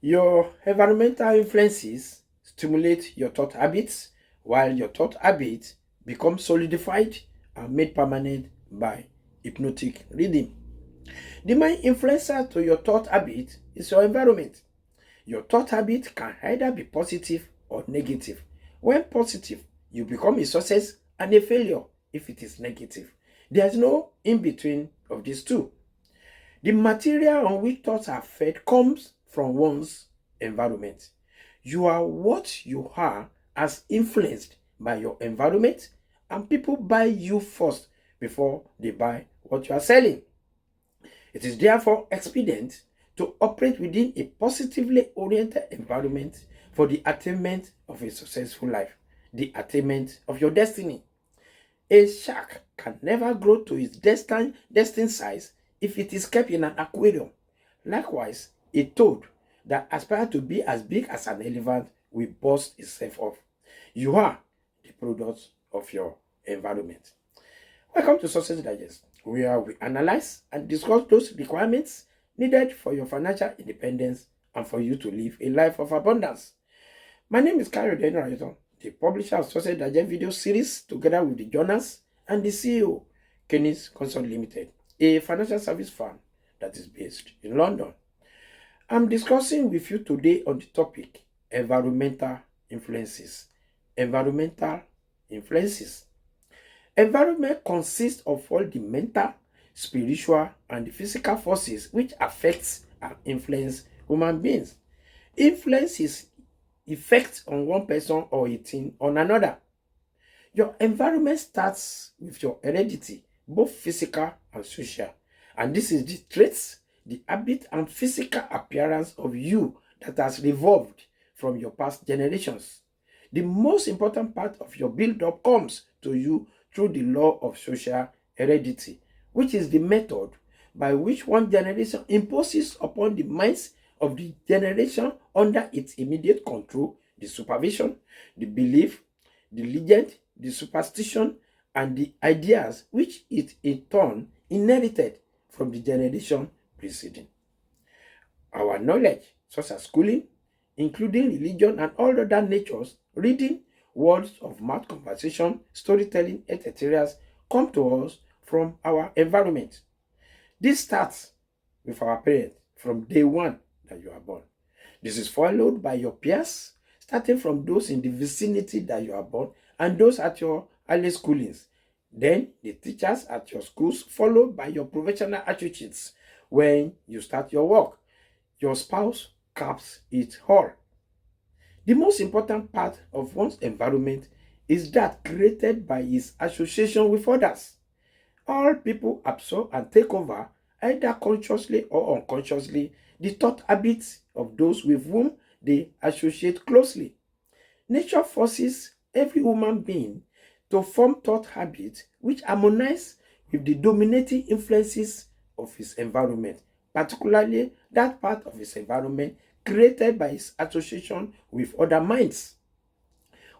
Your environmental influences stimulate your thought habits, while your thought habits become solidified and made permanent by hypnotic reading. The main influencer to your thought habit is your environment. Your thought habit can either be positive or negative. When positive, you become a success and a failure if it is negative. There is no in between of these two. The material on which thoughts are fed comes from one's environment. You are what you are as influenced by your environment, and people buy you first before they buy what you are selling. It is therefore expedient to operate within a positively oriented environment for the attainment of a successful life, the attainment of your destiny. A shark can never grow to its destined size if it is kept in an aquarium. Likewise, a toad that aspires to be as big as an elephant will burst itself off. You are the product of your environment. Welcome to Success Digest, where we analyze and discuss those requirements needed for your financial independence and for you to live a life of abundance. My name is Kyle Rayoton, the publisher of Success Digest video series, together with the journals and the CEO, Kenny's Consult Limited, a financial service firm that is based in London. I'm discussing with you today on the topic environmental influences. Environmental influences. Environment consists of all the mental, spiritual, and the physical forces which affects and influence human beings. Influence is effect on one person or a thing on another. Your environment starts with your heredity, both physical and social. And this is the traits, the habit, and physical appearance of you that has revolved from your past generations. The most important part of your build-up comes to you through the law of social heredity, which is the method by which one generation imposes upon the minds of the generation under its immediate control the supervision, the belief, the legend, the superstition, and the ideas which it in turn inherited from the generation preceding. Our knowledge, such as schooling, including religion and all other natures, reading, words of mouth conversation, storytelling, etc., come to us from our environment. This starts with our parents from day one that you are born. This is followed by your peers, starting from those in the vicinity that you are born and those at your early schoolings. Then the teachers at your schools, followed by your professional associates when you start your work. Your spouse caps it all. The most important part of one's environment is that created by his association with others. All people absorb and take over, either consciously or unconsciously, the thought habits of those with whom they associate closely. Nature forces every human being to form thought habits which harmonize with the dominating influences of his environment, particularly that part of his environment created by his association with other minds.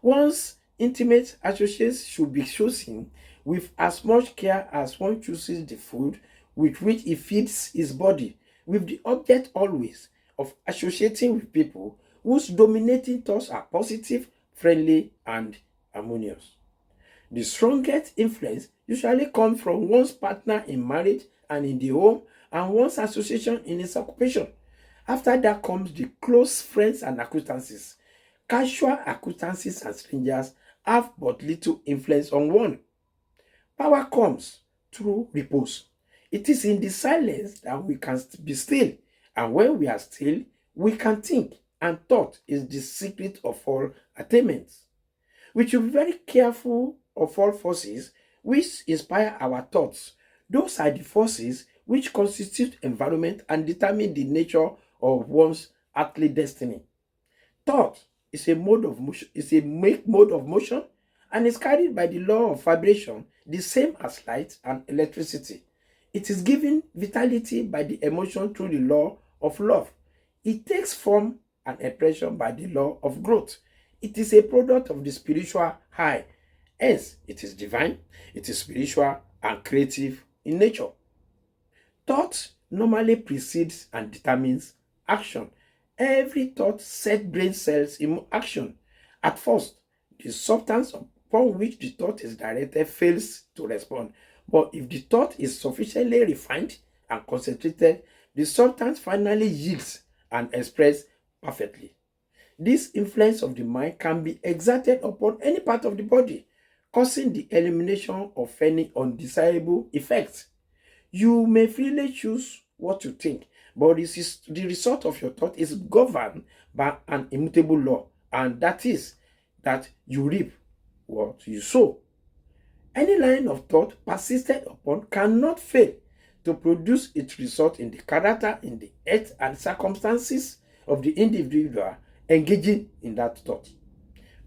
One's intimate associates should be chosen with as much care as one chooses the food with which he feeds his body, with the object always of associating with people whose dominating thoughts are positive, friendly, and harmonious. The strongest influence usually comes from one's partner in marriage and in the home, and one's association in his occupation. After that comes the close friends and acquaintances. Casual acquaintances and strangers have but little influence on one. Power comes through repose. It is in the silence that we can be still, and when we are still, we can think, and thought is the secret of all attainments. We should be very careful of all forces which inspire our thoughts. Those are the forces which constitute environment and determine the nature of one's earthly destiny. Thought is a mode of motion, mode of motion, and is carried by the law of vibration, the same as light and electricity. It is given vitality by the emotion through the law of love. It takes form and expression by the law of growth. It is a product of the spiritual high. Hence, it is divine, it is spiritual, and creative in nature. Thought normally precedes and determines action. Every thought sets brain cells in action. At first, the substance upon which the thought is directed fails to respond. But if the thought is sufficiently refined and concentrated, the substance finally yields and expresses perfectly. This influence of the mind can be exerted upon any part of the body, causing the elimination of any undesirable effects. You may freely choose what you think, but the result of your thought is governed by an immutable law, and that is that you reap what you sow. Any line of thought persisted upon cannot fail to produce its result in the character, in the earth, and circumstances of the individual engaging in that thought.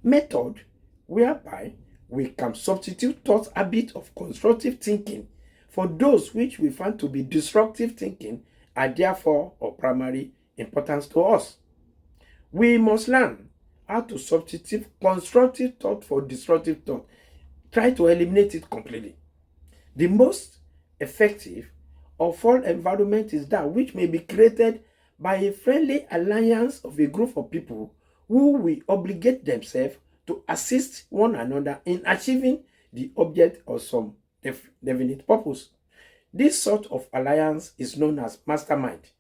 Method whereby we can substitute thought habit of constructive thinking for those which we find to be destructive thinking are therefore of primary importance to us. We must learn how to substitute constructive thought for destructive thought. Try to eliminate it completely. The most effective of all environment is that which may be created by a friendly alliance of a group of people who will obligate themselves to assist one another in achieving the object of some definite purpose. This sort of alliance is known as mastermind.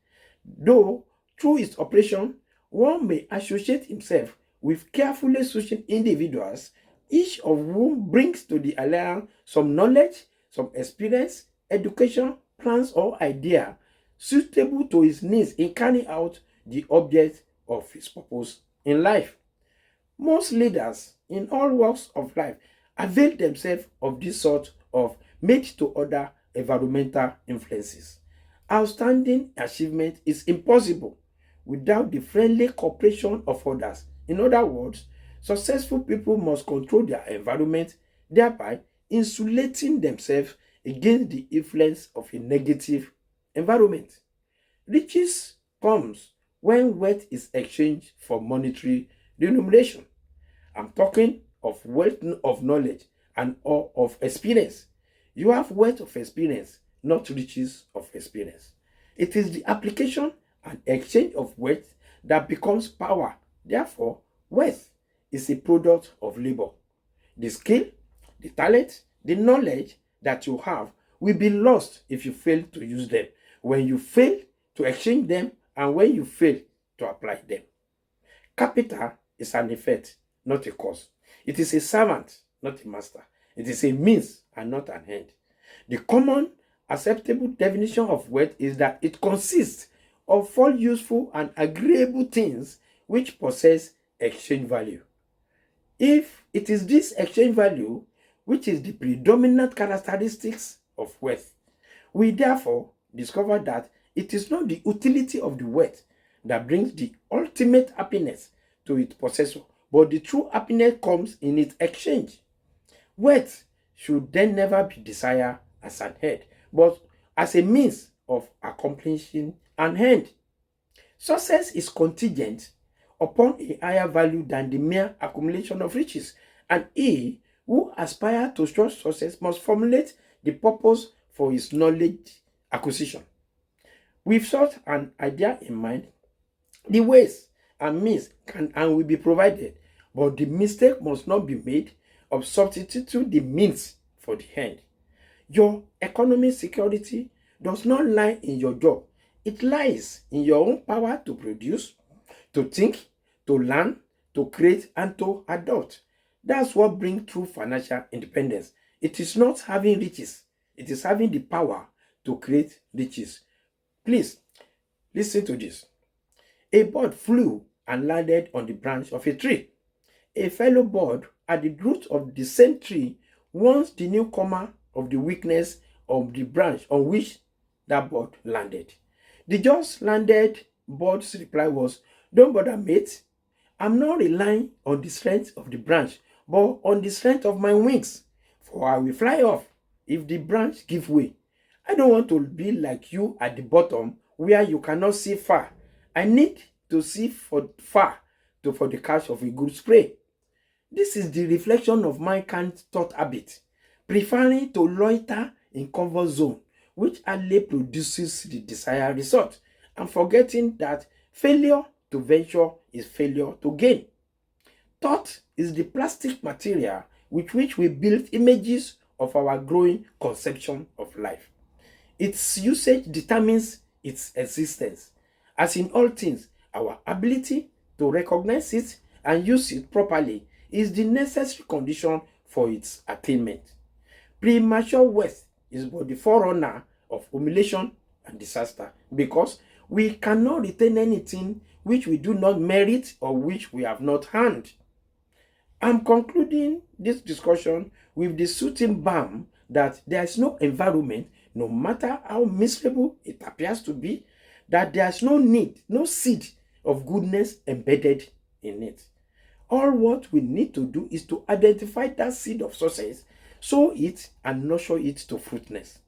Though through its operation, one may associate himself with carefully chosen individuals, each of whom brings to the alliance some knowledge, some experience, education, plans, or idea suitable to his needs in carrying out the object of his purpose in life. Most leaders in all walks of life avail themselves of this sort of made-to-order environmental influences. Outstanding achievement is impossible without the friendly cooperation of others. In other words, successful people must control their environment, thereby insulating themselves against the influence of a negative environment. Riches comes when wealth is exchanged for monetary remuneration. I'm talking of wealth of knowledge and or of experience. You have wealth of experience, not riches of experience. It is the application and exchange of wealth that becomes power. Therefore, wealth is a product of labor. The skill, the talent, the knowledge that you have will be lost if you fail to use them, when you fail to exchange them, and when you fail to apply them. Capital is an effect, not a cause. It is a servant, not a master. It is a means and not an end. The common acceptable definition of wealth is that it consists of all useful and agreeable things which possess exchange value. If it is this exchange value which is the predominant characteristics of wealth, we therefore discover that it is not the utility of the wealth that brings the ultimate happiness to its possessor, but the true happiness comes in its exchange. Wealth should then never be desired as an end, but as a means of accomplishing an end. Success is contingent upon a higher value than the mere accumulation of riches, and he who aspires to such success must formulate the purpose for his knowledge acquisition. With such an idea in mind, the ways and means can and will be provided, but the mistake must not be made of substituting the means for the end. Your economic security does not lie in your job. It lies in your own power to produce, to think, to learn, to create, and to adopt. That's what brings true financial independence. It is not having riches. It is having the power to create riches. Please, listen to this. A bird flew and landed on the branch of a tree. A fellow bird at the root of the same tree warns the newcomer of the weakness of the branch on which that bird landed. The just landed bird's reply was, "Don't bother, mate. I'm not relying on the strength of the branch, but on the strength of my wings, for I will fly off if the branch give way. I don't want to be like you at the bottom where you cannot see far. I need to see far for the catch of a good spray." This is the reflection of mankind's thought habit, preferring to loiter in comfort zone, which hardly produces the desired result, and forgetting that failure to venture is failure to gain. Thought is the plastic material with which we build images of our growing conception of life. Its usage determines its existence. As in all things, our ability to recognize it and use it properly is the necessary condition for its attainment. Premature wealth is but the forerunner of humiliation and disaster, because we cannot retain anything which we do not merit or which we have not earned. I'm concluding this discussion with the soothing balm that there is no environment, no matter how miserable it appears to be, that there is no need, no seed of goodness embedded in it. All what we need to do is to identify that seed of success, sow it, and nurture it to fruitfulness.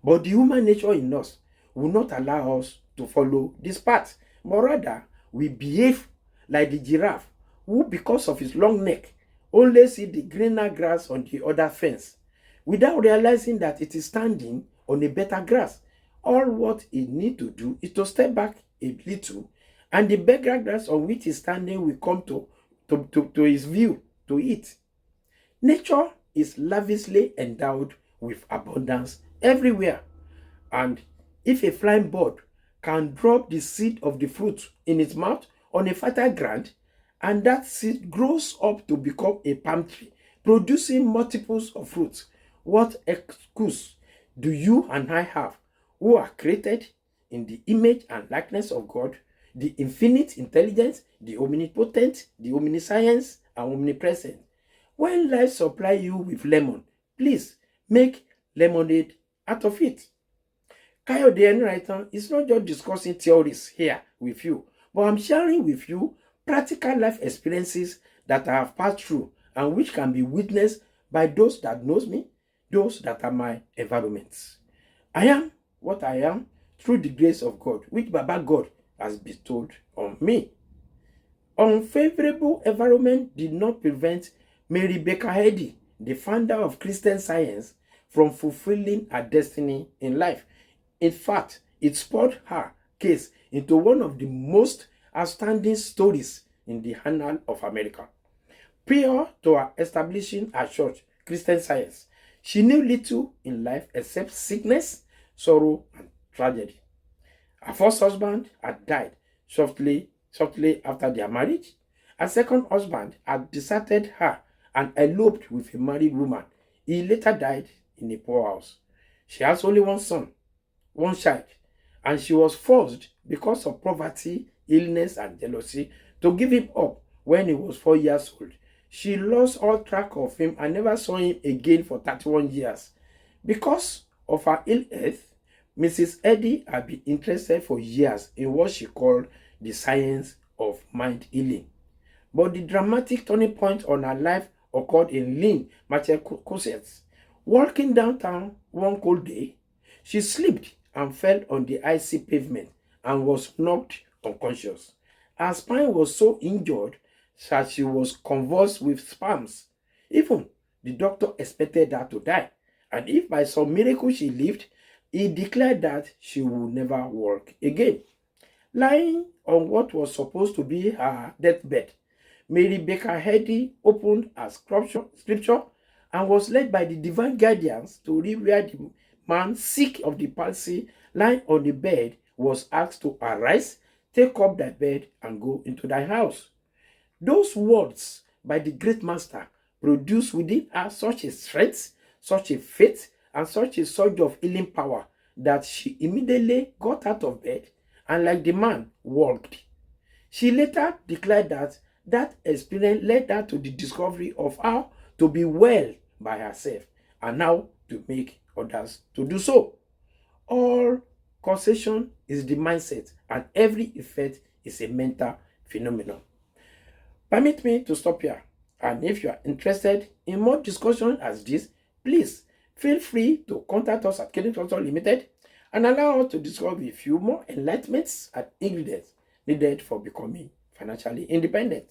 But the human nature in us will not allow us to follow this path, but rather we behave like the giraffe, who, because of his long neck, only see the greener grass on the other fence, without realizing that it is standing on a better grass. All what he needs to do is to step back a little, and the better grass on which he is standing will come to his view to eat. Nature is lavishly endowed with abundance everywhere, and if a flying bird can drop the seed of the fruit in its mouth on a fertile ground, and that seed grows up to become a palm tree, producing multiples of fruits, what excuse do you and I have, who are created in the image and likeness of God, the infinite intelligence, the omnipotent, the omniscience, and omnipresent? When life supply you with lemon, please make lemonade out of it. Kayode Enrighten is not just discussing theories here with you, but I'm sharing with you practical life experiences that I have passed through and which can be witnessed by those that knows me, those that are my environments. I am what I am through the grace of God, which Baba God has bestowed on me. Unfavorable environment did not prevent Mary Baker Eddy, the founder of Christian Science, from fulfilling her destiny in life. In fact, it spurred her case into one of the most outstanding stories in the annals of America. Prior to her establishing her church, Christian Science, she knew little in life except sickness, sorrow, and tragedy. Her first husband had died shortly after their marriage. Her second husband had deserted her and eloped with a married woman. He later died in a poorhouse. She has only one son, one child, and she was forced, because of poverty, illness, and jealousy, to give him up when he was 4 years old. She lost all track of him and never saw him again for 31 years. Because of her ill health, Mrs. Eddy had been interested for years in what she called the science of mind healing. But the dramatic turning point on her life occurred in Lynn, Massachusetts. Walking downtown one cold day, she slipped and fell on the icy pavement and was knocked unconscious. Her spine was so injured that she was convulsed with spasms. Even the doctor expected her to die, and if by some miracle she lived, he declared that she would never walk again. Lying on what was supposed to be her deathbed, Mary Baker Eddy opened her scripture and was led by the divine guardians to read where the man sick of the palsy lying on the bed was asked to arise, take up thy bed, and go into thy house. Those words by the great master produced within her such a strength, such a faith, and such a surge of healing power that she immediately got out of bed and, like the man, walked. She later declared that experience led her to the discovery of how to be well by herself and how to make others to do so. All causation is the mindset, and every effect is a mental phenomenon. Permit me to stop here, and if you are interested in more discussion as this, please feel free to contact us at Keddington Limited and allow us to discuss with you more enlightenments and ingredients needed for becoming financially independent.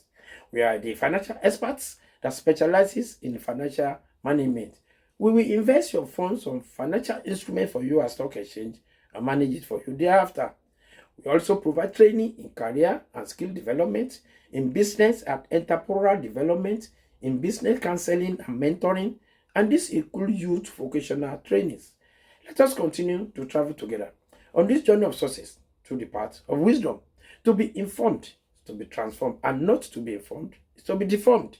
We are the financial experts that specializes in financial management. We will invest your funds on financial instruments for you at stock exchange and manage it for you thereafter. We also provide training in career and skill development, in business and entrepreneurial development, in business counseling and mentoring, and this includes youth vocational trainings. Let us continue to travel together on this journey of success through the path of wisdom. To be informed, to be transformed, and not to be informed is to be deformed.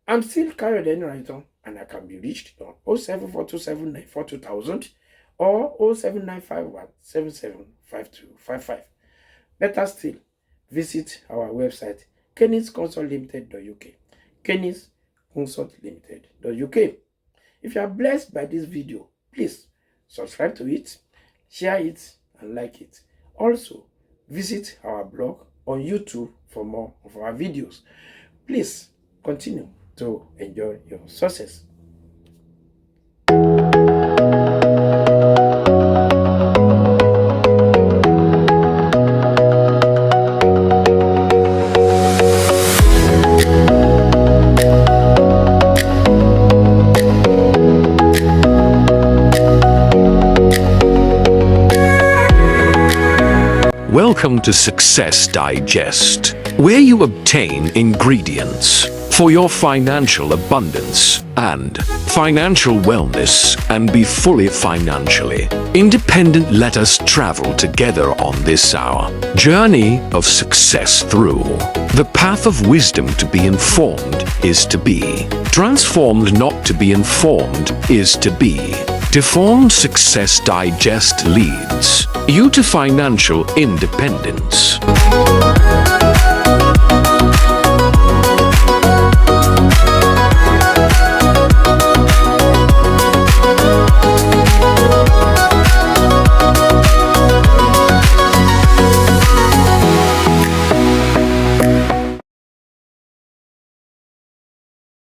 I'm still Kayode Enright, and I can be reached on 07427942000 or 07951775255. Better still, visit our website, kennisconsultlimited.uk. kennisconsultlimited.uk. If you are blessed by this video, please subscribe to it, share it, and like it. Also, visit our blog on YouTube for more of our videos. Please continue to enjoy your success. Welcome to Success Digest, where you obtain ingredients for your financial abundance and financial wellness and be fully financially independent. Let us travel together on this our journey of success through the path of wisdom. To be informed is to be transformed, not to be informed is to be deformed. Success Digest leads you to financial independence.